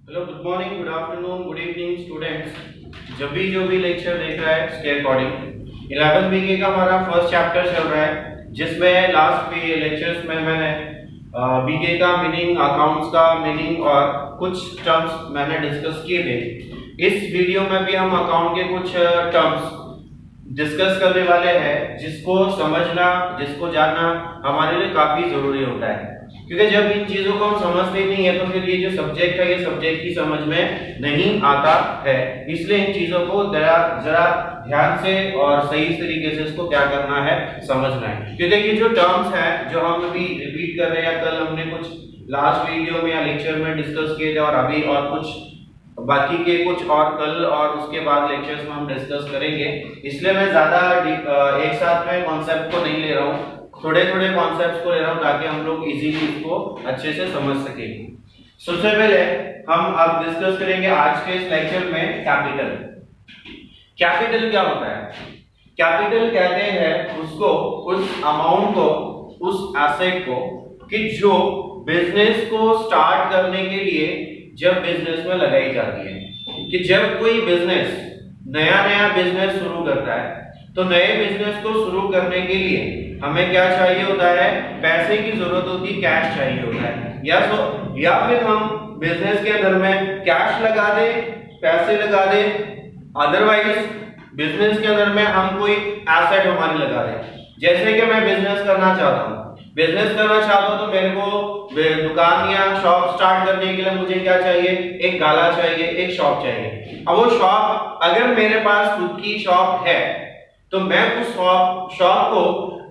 Hello, good morning, good afternoon, good evening students. जब भी जो भी लेक्चर देख रहा है उसके अकॉर्डिंग 11th बीके का हमारा फर्स्ट चैप्टर चल रहा है, जिसमें लास्ट लेक्चर्स में मैंने बीके का मीनिंग, अकाउंट्स का मीनिंग और कुछ टर्म्स मैंने डिस्कस किए थे। इस वीडियो में भी हम अकाउंट के कुछ टर्म्स डिस्कस करने वाले हैं, जिसको समझना, जिसको जानना हमारे लिए काफी जरूरी होता है, क्योंकि जब इन चीजों को हम समझते नहीं है तो फिर ये जो सब्जेक्ट है, ये सब्जेक्ट की समझ में नहीं आता है। इसलिए इन चीजों को जरा ध्यान से और सही तरीके से इसको क्या करना है, समझना है। क्योंकि ये जो टर्म्स है जो हम अभी रिपीट कर रहे हैं, कल हमने कुछ लास्ट वीडियो में या लेक्चर में डिस्कस किए थे, और अभी और कुछ बाकी के कुछ और कल और उसके बाद लेक्चर्स में हम डिस्कस करेंगे। इसलिए मैं ज्यादा एक साथ में कॉन्सेप्ट को नहीं ले रहा हूँ, थोड़े थोड़े कॉन्सेप्ट्स को ले रहा हूँ ताकि हम लोग इजीली इसको अच्छे से समझ सकें। सबसे पहले हम अब डिस्कस करेंगे आज के इस लेक्चर में कैपिटल। कैपिटल क्या होता है? कैपिटल कहते हैं उसको, उस अमाउंट को, उस एसेट को कि जो बिजनेस को स्टार्ट करने के लिए जब बिजनेस में लगाई जाती है। कि जब कोई बिजनेस नया बिजनेस शुरू करता है तो नए बिजनेस को शुरू करने के लिए हमें क्या चाहिए होता है? पैसे की जरूरत होती है, कैश चाहिए होता है। या फिर हम बिजनेस के अंदर में कैश लगा दे, पैसे लगा दे, अदरवाइज बिजनेस के अंदर में हम कोई एसेट हमारी लगा दे। जैसे कि मैं बिजनेस करना चाहता हूँ, तो मेरे को दुकान या शॉप स्टार्ट करने के लिए मुझे क्या चाहिए? एक गाला चाहिए, एक शॉप चाहिए। अब वो शॉप, अगर मेरे पास खुद की शॉप है तो मैं उस शॉप को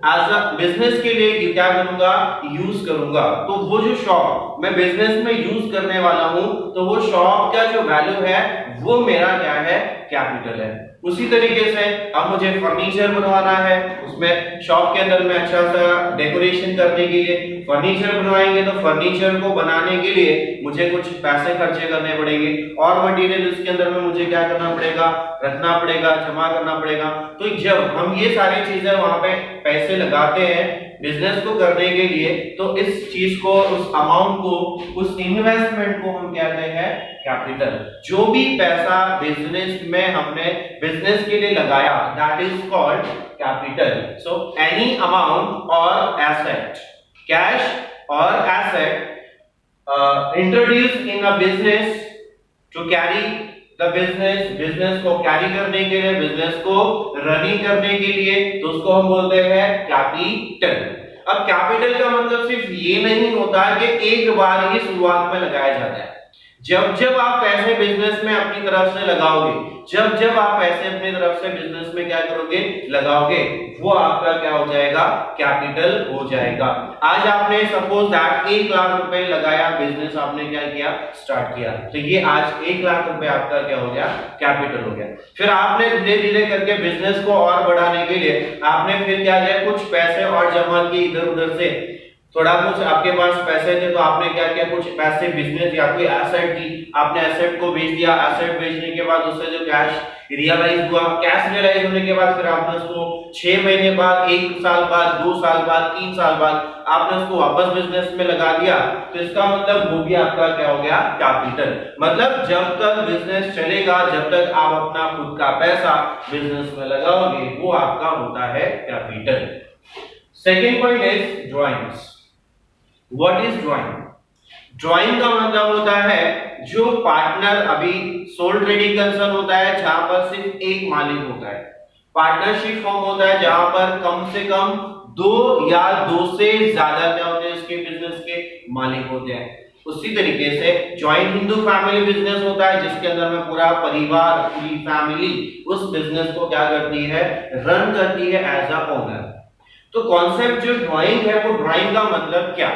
एज अ बिजनेस के लिए क्या करूंगा? यूज करूंगा। तो वो जो शॉप मैं बिजनेस में यूज करने वाला हूं, तो वो शॉप का जो वैल्यू है वो मेरा क्या है? कैपिटल है। उसी तरीके से अब मुझे फर्नीचर बनवाना है, उसमें शॉप के अंदर में अच्छा सा डेकोरेशन करने के लिए फर्नीचर बनवाएंगे, तो फर्नीचर को बनाने के लिए मुझे कुछ पैसे खर्चे करने पड़ेंगे, और मटेरियल उसके अंदर में मुझे क्या करना पड़ेगा? रखना पड़ेगा, जमा करना पड़ेगा। तो जब हम ये सारी चीजें वहां पे पैसे लगाते हैं बिजनेस को करने के लिए, तो इस चीज को, उस अमाउंट को, उस इन्वेस्टमेंट को हम कहते हैं कैपिटल। जो भी पैसा बिजनेस में हमने बिजनेस के लिए लगाया, that is called capital. So any amount और एसेट, कैश और asset introduce in a business to carry the business को कैरी करने के लिए, बिजनेस को रनिंग करने के लिए, तो उसको हम बोलते हैं कैपिटल। अब कैपिटल का मतलब सिर्फ ये नहीं होता कि एक बार ही शुरुआत में लगाया जाता है। जब जब आप पैसे बिजनेस में अपनी तरफ से लगाओगे, जब आप पैसे अपनी तरफ से बिजनेस में क्या करोगे? लगाओगे, वो आपका क्या हो जाएगा? कैपिटल हो जाएगा। आज आपने सपोज दैट 1 लाख रुपए लगाया, बिजनेस आपने क्या किया? स्टार्ट किया, तो ये आज 1 लाख रुपए आपका क्या हो गया? कैपिटल हो गया। फिर आपने धीरे धीरे करके बिजनेस को और बढ़ाने के लिए आपने फिर क्या किया? कुछ पैसे और जमा किए इधर उधर से, थोड़ा कुछ आपके पास पैसे थे तो आपने क्या किया? कुछ पैसे बिजनेस या कोई एसेट थी, आपने एसेट को बेच दिया। एसेट बेचने के बाद उससे जो कैश रियलाइज हुआ, कैश रियलाइज होने के बाद फिर आपने उसको 6 महीने बाद, 1 साल बाद, 2 साल बाद, 3 साल बाद आपने उसको वापस बिजनेस में लगा दिया, तो इसका मतलब वो भी आपका क्या हो गया? कैपिटल। मतलब जब तक बिजनेस चलेगा, जब तक आप अपना खुद का पैसा बिजनेस में लगाओगे, वो आपका होता है capital. Second point is drawings. What is drawing? Drawing का मतलब होता है जो पार्टनर, अभी सोल ट्रेडिंग कंसर्न होता है जहां पर सिर्फ एक मालिक होता है। पार्टनरशिप फॉर्म होता है जहां पर कम से कम 2 या 2 से ज्यादा क्या होते हैं? उसके बिजनेस के मालिक होते हैं। उसी तरीके से जॉइंट हिंदू फैमिली बिजनेस होता है जिसके अंदर में पूरा परिवार, पूरी फैमिली उस बिजनेस को क्या करती है? रन करती है एज अ ओनर। तो कॉन्सेप्ट जो ड्राइंग है, वो ड्राइंग का मतलब क्या?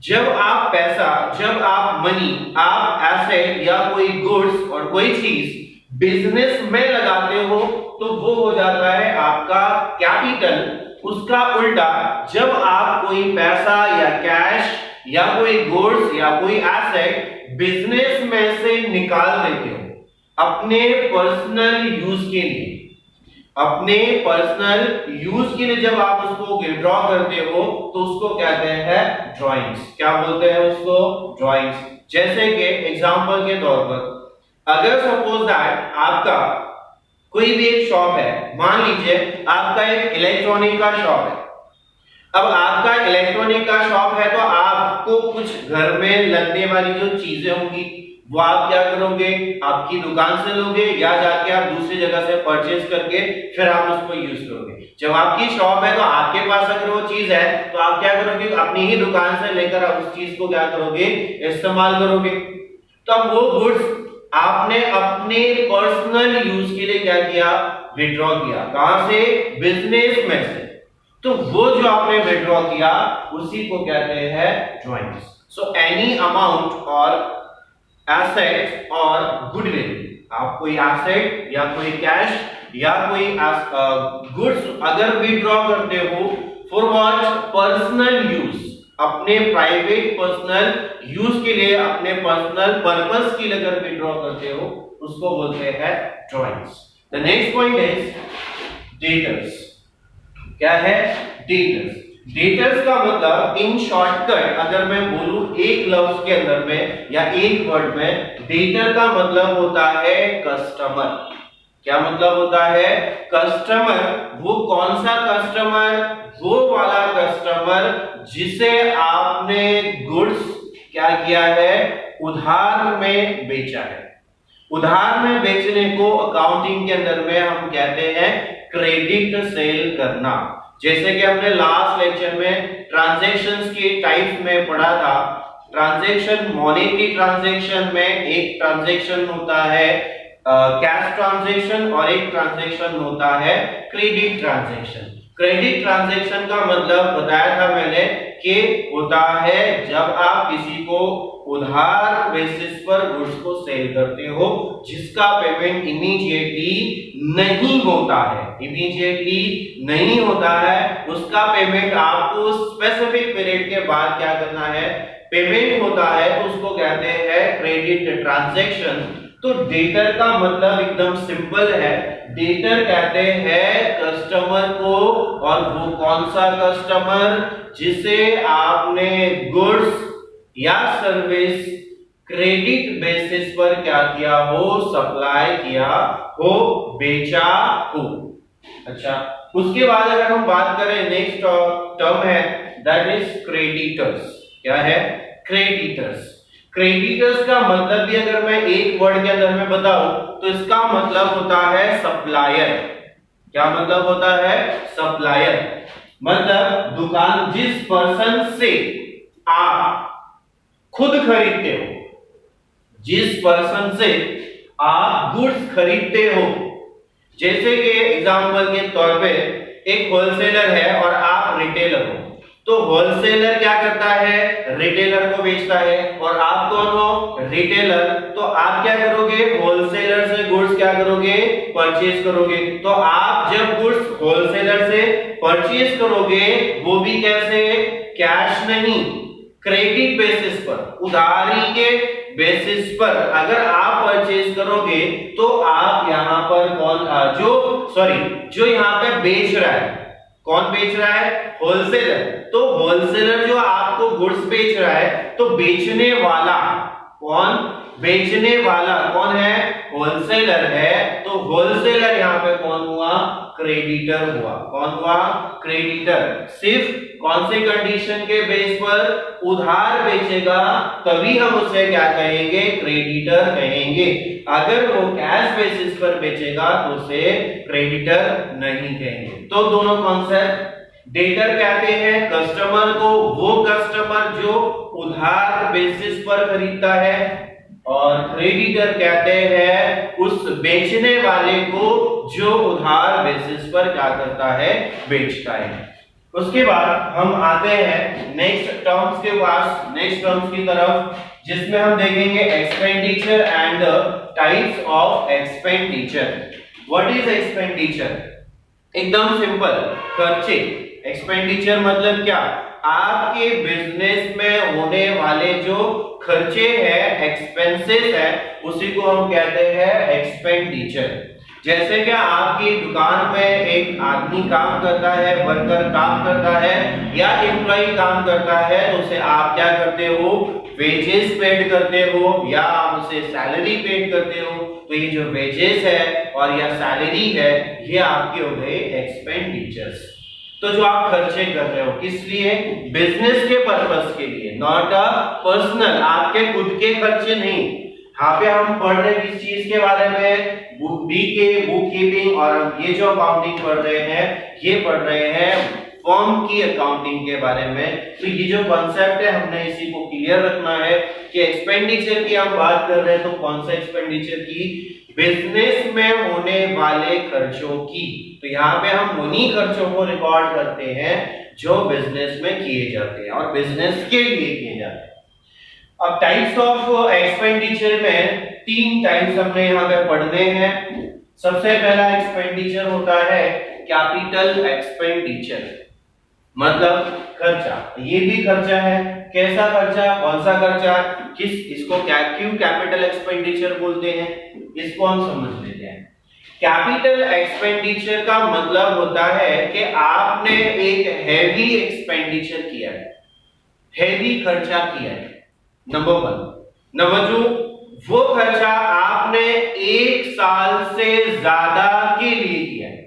जब आप पैसा, जब आप मनी, आप एसेट या कोई गुड्स और कोई चीज बिजनेस में लगाते हो, तो वो हो जाता है आपका कैपिटल। उसका उल्टा, जब आप कोई पैसा या कैश या कोई गुड्स या कोई एसेट बिजनेस में से निकाल देते हो अपने पर्सनल यूज के लिए, अपने पर्सनल यूज के लिए जब आप उसको विड्रॉ करते हो तो उसको कहते हैं ड्राइंग्स। क्या बोलते हैं उसको? ड्राइंग्स। जैसे कि एग्जांपल के तौर पर अगर सपोज दैट आपका कोई भी एक शॉप है, मान लीजिए आपका एक इलेक्ट्रॉनिक का शॉप है। अब आपका इलेक्ट्रॉनिक का शॉप है तो आपको कुछ घर में लगने वाली जो चीजें होंगी वो आप क्या करोगे? आपकी दुकान से लोगे या जाके आप दूसरी जगह से परचेज करके फिर आप उसको यूज करोगे। जब आपकी शॉप है तो आपके पास अगर वो चीज है तो आप क्या करोगे? अपनी ही दुकान से लेकर आप उस चीज को क्या करोगे? इस्तेमाल करोगे। तो अब वो गुड्स आपने अपने पर्सनल यूज के लिए क्या किया? विड्रॉ किया। कहां से? बिजनेस में से। तो वो जो आपने विड्रॉ किया उसी को कहते हैं ड्राइंग्स। सो एनी अमाउंट और एसेट और गुडविल, आप कोई एसेट या कोई कैश या कोई गुड्स अगर विड्रॉ करते हो फॉर व्हाट? पर्सनल यूज, अपने प्राइवेट पर्सनल यूज के लिए, अपने पर्सनल पर्पस के लिए अगर विड्रॉ करते हो उसको बोलते हैं drawings. The next point is debtors. क्या है? डेटर्स। डेटर्स का मतलब इन शॉर्टकट अगर मैं बोलूं एक लफ्ज के अंदर में या एक वर्ड में, डेटर का मतलब होता है कस्टमर। क्या मतलब होता है? कस्टमर। वो कौन सा कस्टमर? वो वाला कस्टमर जिसे आपने गुड्स क्या किया है? उधार में बेचा है। उधार में बेचने को अकाउंटिंग के अंदर में हम कहते हैं क्रेडिट सेल करना। जैसे कि हमने लास्ट लेक्चर में ट्रांजैक्शंस की टाइप्स में पढ़ा था। ट्रांजैक्शन, मॉनेटरी ट्रांजैक्शन में एक ट्रांजैक्शन होता है कैश ट्रांजैक्शन और एक ट्रांजैक्शन होता है क्रेडिट ट्रांजैक्शन। क्रेडिट ट्रांजैक्शन का मतलब बताया था मैंने कि होता है जब आप किसी को उधार बेसिस पर गुड्स को सेल करते हो जिसका पेमेंट इमीडिएटली नहीं होता है। इमीडिएटली नहीं होता है, उसका पेमेंट आपको स्पेसिफिक पीरियड के बाद क्या करना है? पेमेंट होता है, तो उसको कहते हैं क्रेडिट ट्रांजैक्शन। तो डेटर का मतलब एकदम सिंपल है। डेटर कहते हैं कस्टमर को, और वो कौन सा कस्टमर? जिसे आपने गुड्स या सर्विस क्रेडिट बेसिस पर क्या किया हो? सप्लाई किया हो, बेचा हो। अच्छा, उसके बाद अगर हम बात करें नेक्स्ट टर्म है दैट इज क्रेडिटर्स। क्या है? क्रेडिटर्स। क्रेडिटर्स का मतलब भी अगर मैं एक वर्ड के अंदर में बताऊं तो इसका मतलब होता है सप्लायर। क्या मतलब होता है? सप्लायर। मतलब दुकान, जिस पर्सन से आप खुद खरीदते हो, जिस पर्सन से आप गुड्स खरीदते हो। जैसे कि एग्जांपल के तौर पे एक होलसेलर है और आप रिटेलर हो, तो होलसेलर क्या करता है? रिटेलर को बेचता है। और आप कौन हो? रिटेलर। तो आप क्या करोगे? होलसेलर से गुड्स क्या करोगे? परचेज करोगे। तो आप जब गुड्स होलसेलर से परचेज करोगे वो भी कैसे? कैश नहीं, क्रेडिट बेसिस पर, उधारी के बेसिस पर अगर आप परचेज करोगे तो आप यहां पर जो यहां पे बेच रहा है, कौन बेच रहा है? होलसेलर। तो होलसेलर जो आपको गुड्स बेच रहा है, तो बेचने वाला कौन? बेचने वाला कौन है? होलसेलर है। तो होलसेलर यहां पे कौन हुआ? क्रेडिटर हुआ। कौन हुआ? क्रेडिटर। सिर्फ कौन से कंडीशन के बेस पर? उधार बेचेगा तभी हम उसे क्या कहेंगे? क्रेडिटर कहेंगे। अगर वो कैश बेसिस पर बेचेगा तो उसे क्रेडिटर नहीं कहेंगे। तो दोनों कॉन्सेप्ट, डेटर कहते हैं कस्टमर को, वो कस्टमर जो उधार बेसिस पर खरीदता है, और क्रेडिटर कहते हैं उस बेचने वाले को जो उधार बेसिस पर क्या करता है? बेचता है। उसके बाद हम आते हैं नेक्स्ट टर्म्स के पास, नेक्स्ट टर्म्स की तरफ, जिसमें हम देखेंगे expenditure and types of expenditure. What is expenditure? एकदम सिंपल, खर्चे। एक्सपेंडिचर मतलब क्या? आपके बिजनेस में होने वाले जो खर्चे हैं, एक्सपेंसेस है, उसी को हम कहते हैं एक्सपेंडिचर। जैसे कि आपकी दुकान में एक आदमी काम करता है, वर्कर काम करता है या एम्प्लॉय काम करता है, तो उसे आप क्या करते हो, वेजेस पेड करते हो या आप उसे सैलरी पेड करते हो। तो ये जो वेजेस है और या सैलरी है, ये आपके हो गए एक्सपेंडिचर्स। तो जो आप खर्चे कर रहे हो किस लिए, बिजनेस के पर्पस के लिए, नॉट अ पर्सनल, आपके खुद के खर्चे नहीं। यहाँ पे हम पढ़ रहे किस चीज के बारे में, बुक कीपिंग, और हम ये जो अकाउंटिंग पढ़ रहे हैं ये पढ़ रहे हैं फर्म की अकाउंटिंग के बारे में। तो ये जो कॉन्सेप्ट है हमने इसी को क्लियर रखना है कि एक्सपेंडिचर की हम बात कर रहे हैं तो कौन सा एक्सपेंडिचर की, बिजनेस में होने वाले खर्चों की। तो यहाँ पे हम उन्हीं खर्चों को रिकॉर्ड करते हैं जो बिजनेस में किए जाते हैं और बिजनेस के लिए किए जाते हैं। अब टाइप्स ऑफ एक्सपेंडिचर में 3 टाइप्स हमने यहाँ पे पढ़ने हैं। सबसे पहला एक्सपेंडिचर होता है कैपिटल एक्सपेंडिचर, मतलब खर्चा। ये भी खर्चा है, कैसा खर्चा, कौन सा खर्चा, किस, इसको क्यों कैपिटल एक्सपेंडिचर बोलते हैं, इसको हम समझ लेते हैं। कैपिटल एक्सपेंडिचर का मतलब होता है कि आपने एक हैवी एक्सपेंडिचर किया है, हैवी खर्चा किया है, नंबर 1। नंबर 2, वो खर्चा आपने 1 साल से ज्यादा के लिए किया है,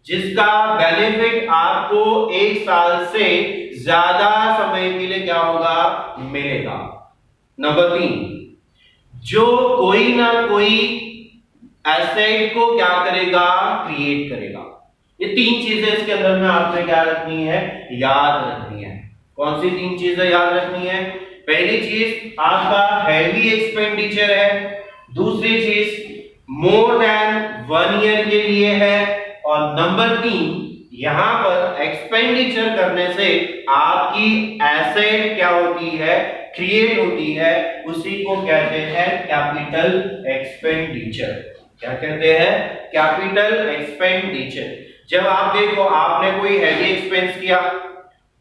जिसका बेनिफिट आपको 1 साल से ज्यादा समय के लिए क्या होगा, मिलेगा। नंबर 3, जो कोई ना कोई एसेट को क्या करेगा, क्रिएट करेगा। ये 3 चीजें इसके अंदर में आपने क्या रखनी है, याद रखनी है। कौन सी 3 चीजें याद रखनी है, पहली चीज आपका हैवी एक्सपेंडिचर है, दूसरी चीज मोर देन 1 ईयर के लिए है, और नंबर 3 यहां पर एक्सपेंडिचर करने से आपकी एसेट क्या होती है, क्रिएट होती है, उसी को कहते हैं कैपिटल एक्सपेंडिचर। क्या कहते हैं, कैपिटल एक्सपेंडिचर। जब आप देखो आपने कोई हैवी एक्सपेंस किया,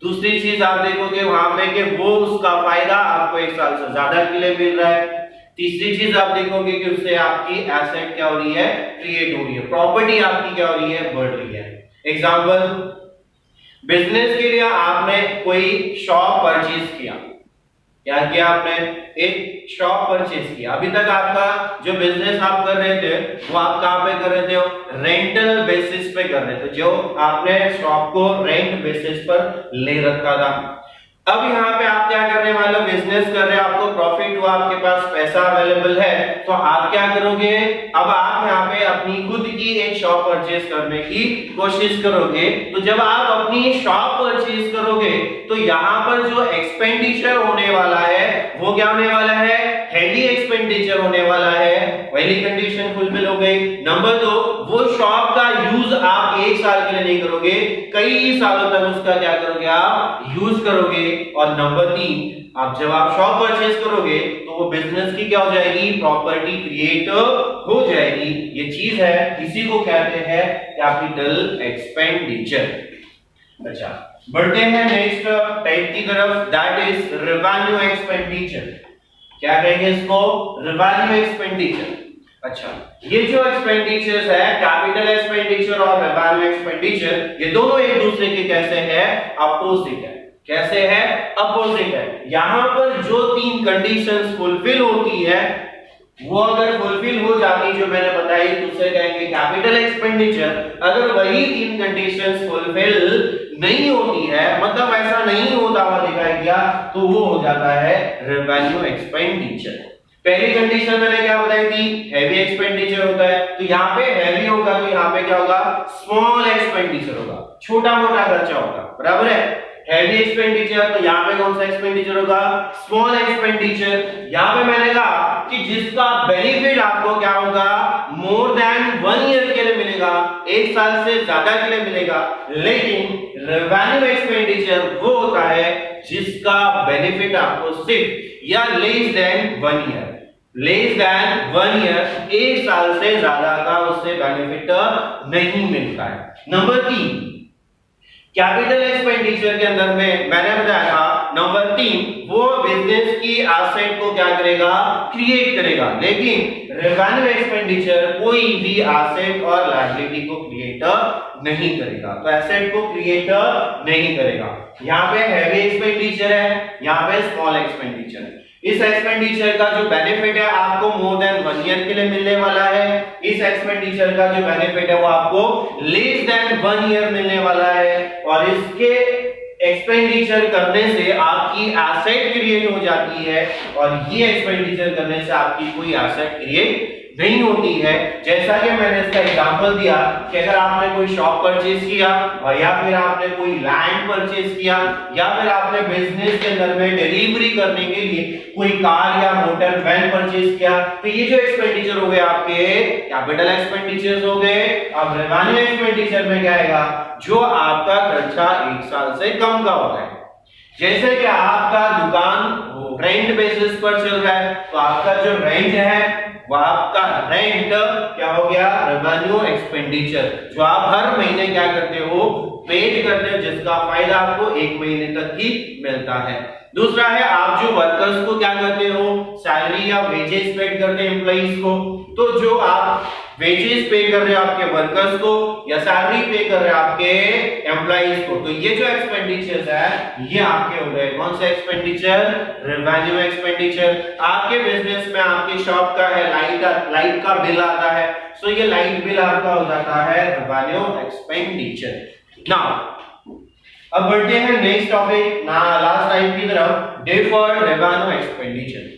दूसरी चीज आप देखोगे वहां पे कि वो उसका फायदा आपको 1 साल से ज्यादा के लिए मिल रहा है, तीसरी चीज आप देखोगे कि उससे आपकी एसेट क्या हो रही है, क्रिएट हो रही है, प्रॉपर्टी आपकी क्या हो रही है, बढ़ रही है। एग्जांपल, बिजनेस के लिए आपने कोई शॉप परचेज किया, क्या किया आपने, एक शॉप परचेज किया। अभी तक आपका जो बिजनेस आप कर रहे थे वो आप कहां पे कर रहे थे, रेंटल बेसिस पे कर रहे थे, जो आपने शॉप को रेंट बेसिस पर ले रखा था। अब यहाँ पे आप क्या करने वाले हो, बिजनेस कर रहे हो, आपको प्रॉफिट हुआ, आपके पास पैसा अवेलेबल है, तो आप क्या करोगे, अब आप यहाँ पे अपनी खुद की एक शॉप परचेज करने की कोशिश करोगे। तो जब आप अपनी शॉप परचेज करोगे तो यहाँ पर जो एक्सपेंडिचर होने वाला है वो क्या होने वाला है, हैवी एक्सपेंडिचर होने वाला है। पहली कंडीशन फुलफिल हो गई। नंबर 2, वो शॉप का यूज आप 1 साल के लिए नहीं करोगे, कई सालों तक उसका क्या करोगे, आप यूज करोगे। और नंबर 3, अब जब आप शॉप परचेज करोगे तो वो बिजनेस की क्या हो जाएगी, प्रॉपर्टी क्रिएट हो जाएगी। ये चीज है, इसी को कहते हैं कैपिटल एक्सपेंडिचर। अच्छा, बढ़ते हैं नेक्स्ट टाइप की तरफ, दैट इज रेवेन्यू एक्सपेंडिचर। क्या कहेंगे इसको, रेवेन्यू एक्सपेंडिचर। अच्छा, ये जो एक्सपेंडिचर्स है, कैपिटल एक्सपेंडिचर और रेवेन्यू एक्सपेंडिचर, ये दोनों एक दूसरे के कैसे हैं, अपोजिट है। कैसे है, अपोजिट है। यहां पर जो 3 कंडीशंस फुलफिल होती है वो अगर फुलफिल हो जाती जो मैंने बताई तो उसे कहेंगे कैपिटल एक्सपेंडिचर। अगर वही 3 कंडीशंस फुलफिल नहीं होती है, मतलब ऐसा नहीं होता हुआ दिखाई दिया, तो वो हो जाता है रेवेन्यू एक्सपेंडिचर। पहली कंडीशन मैंने क्या बताई थी, हैवी एक्सपेंडिचर होता है, तो यहाँ पे हैवी होगा तो यहाँ पे क्या होगा, स्मॉल एक्सपेंडिचर होगा, छोटा मोटा खर्चा होगा, बराबर है। हैवी एक्सपेंडिचर, तो यहाँ पे कौन सा एक्सपेंडिचर होगा, स्मॉल एक्सपेंडिचर। यहाँ पे मैंने कहा कि जिसका बेनिफिट आपको क्या होगा, मोर देन 1 ईयर के लिए मिलेगा, 1 साल से ज्यादा के लिए मिलेगा। लेकिन रेवेन्यू एक्सपेंडिचर वो होता है जिसका बेनिफिट आपको सिर्फ या less than 1 year, less than 1 year, 1 साल से ज्यादा का उससे बेनिफिट नहीं मिलता है। नंबर 3, कैपिटल एक्सपेंडिचर के अंदर में मैंने बताया था नंबर 3 वो बिजनेस की एसेट को क्या करेगा, क्रिएट करेगा, लेकिन रेवेन्यू एक्सपेंडिचर कोई भी एसेट और लायबिलिटी को क्रिएट नहीं करेगा। तो एसेट को क्रिएट नहीं करेगा। यहाँ पे हैवी एक्सपेंडिचर है, यहाँ पे स्मॉल एक्सपेंडिचर है। इस एक्सपेंडिचर का जो बेनिफिट है आपको मोर देन 1 ईयर के लिए मिलने वाला है। इस एक्सपेंडिचर का जो बेनिफिट है वो आपको लेस देन 1 ईयर मिलने वाला है। और इसके एक्सपेंडिचर करने से आपकी एसेट क्रिएट हो जाती है और ये एक्सपेंडिचर करने से आपकी कोई एसेट क्रिएट नहीं होती है। जैसा कि मैंने इसका एग्जांपल दिया कि अगर आपने कोई शॉप परचेज किया या फिर आपने कोई लैंड परचेज किया या फिर आपने बिजनेस के अंदर में डिलीवरी करने के लिए कोई कार या मोटर वैन परचेज किया, तो ये जो एक्सपेंडिचर हो गए आपके कैपिटल एक्सपेंडिचर्स हो गए। अब रेवेन्यू एक्सपेंडिचर में क्या आएगा, जो आपका खर्चा 1 साल से कम का होता है। जैसे कि आपका दुकान रेंट बेसिस पर चल रहा है, तो आपका जो रेंट है वो आपका रेंट क्या हो गया, रेवेन्यू एक्सपेंडिचर, जो आप हर महीने क्या करते हो, पेड करते हो, जिसका फायदा आपको 1 महीने तक ही मिलता है। दूसरा है आप जो वर्कर्स को क्या करते हो, सैलरी या वेजेस पेड करते हैं एम्प्लॉइज को, तो जो आप वेजेस पे कर रहे हो आपके वर्कर्स को या सैलरी पे कर रहे हो आपके एम्प्लॉइज को, तो ये जो एक्सपेंडिचर्स है ये आपके हो गए कौन से एक्सपेंडिचर, रेवेन्यू एक्सपेंडिचर। आपके बिजनेस में आपकी शॉप का है लाइट का बिल आता है, सो ये लाइट बिल आपका हो जाता है रेवेन्यू एक्सपेंडिचर। नाउ अब बढ़ते हैं नेक्स्ट टॉपिक ना लास्ट टाइम की तरफ, deferred revenue expenditure.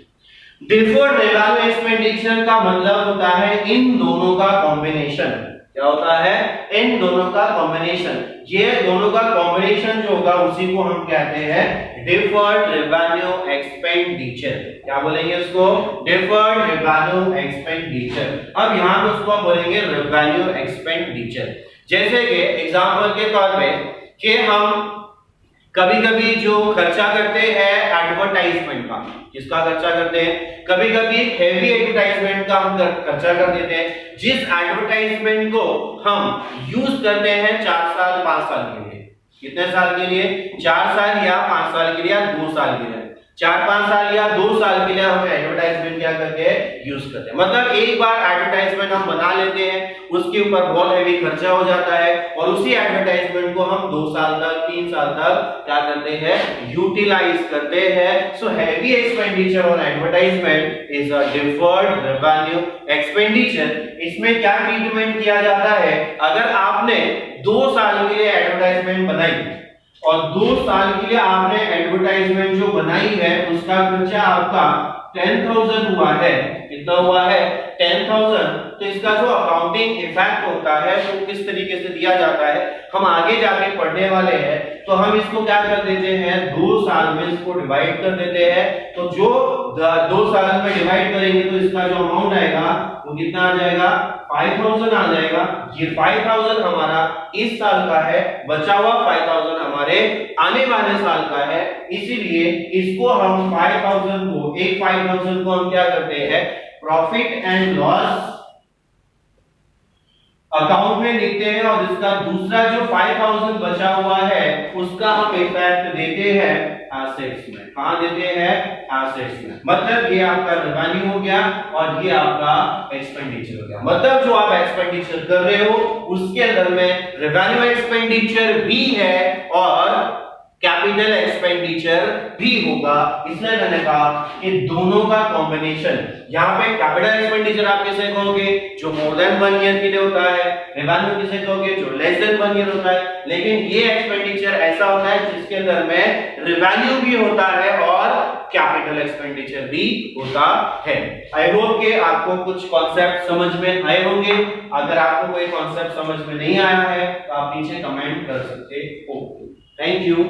Deferred revenue expenditure का मतलब होता है इन दोनों का कॉम्बिनेशन। क्या होता है, इन दोनों का कॉम्बिनेशन। ये दोनों का कॉम्बिनेशन जो होगा उसी को हम कहते हैं डिफर्ड रेवेन्यू एक्सपेंडिचर। क्या बोलेंगे इसको, डिफर्ड रेवेन्यू एक्सपेंडिचर। अब यहां पे उसको बोलेंगे रेवेन्यू एक्सपेंडिचर। जैसे कि एग्जांपल के तौर पे कि हम कभी-कभी जो खर्चा करते हैं एडवर्टाइजमेंट का, किसका खर्चा करते हैं, कभी-कभी हेवी एडवर्टाइजमेंट का हम खर्चा कर देते हैं, जिस एडवर्टाइजमेंट को हम यूज करते हैं 4 साल 5 साल के लिए। कितने साल के लिए, 4 साल या 5 साल के लिए या 2 साल के लिए। 4-5 साल या 2 साल के लिए हम एडवर्टाइजमेंट क्या करके यूज करते हैं। मतलब एक बार एडवर्टाइजमेंट हम बना लेते हैं, उसके ऊपर बहुत हेवी खर्चा हो जाता है और उसी एडवर्टाइजमेंट को हम 2 साल तक 3 साल तक क्या करते हैं, यूटिलाइज करते हैं। So heavy expenditure on advertisement is a deferred revenue expenditure. इसमें क्या ट्रीटमेंट किया जाता है, अगर आपने 2 साल के लिए एडवर्टाइजमेंट बनाई और 2 साल के लिए आपने एडवर्टाइजमेंट जो बनाई है उसका खर्चा आपका 10,000 हुआ है, कितना हुआ है 10,000, तो इसका जो अकाउंटिंग इफेक्ट होता है वो किस तरीके से दिया जाता है हम आगे जाके पढ़ने वाले हैं। तो हम इसको क्या कर देते हैं, 2 साल में इसको डिवाइड कर देते हैं। तो जो 2 साल में डिवाइड करेंगे तो इसका जो अमाउंट आएगा वो कितना आ जाएगा, 5,000 आ जाएगा। ये 5,000 हमारा इस साल का है, बचा हुआ 5,000 हमारे आने वाले साल का है। इसीलिए इसको हम 5,000 को, एक 5,000 को हम क्या करते हैं, प्रॉफिट एंड लॉस अकाउंट में लिखते हैं और इसका दूसरा जो 5,000 बचा हुआ है उसका हम इफेक्ट देते हैं एसेट्स में। कहां देते हैं, एसेट्स में। मतलब ये आपका रेवेन्यू हो गया और ये आपका एक्सपेंडिचर हो गया। मतलब जो आप एक्सपेंडिचर कर रहे हो उसके अंदर में रेवेन्यू एक्सपेंडिचर भी है और कैपिटल एक्सपेंडिचर भी होगा। इसलिए मैंने कहा कि दोनों का कॉम्बिनेशन। यहाँ पे कैपिटल एक्सपेंडिचर आप किसे कहोगे, जो मोर देन 1 ईयर के लिए होता है। रेवेन्यू किसे कहोगे, जो लेस देन 1 ईयर होता है। लेकिन ये एक्सपेंडिचर ऐसा होता है जिसके अंदर में रेवेन्यू भी होता है और कैपिटल एक्सपेंडिचर भी होता है। आई होप कि आपको कुछ कॉन्सेप्ट समझ में आए होंगे। अगर आपको कोई कॉन्सेप्ट समझ में नहीं आया है तो आप नीचे कमेंट कर सकते हो। Thank you.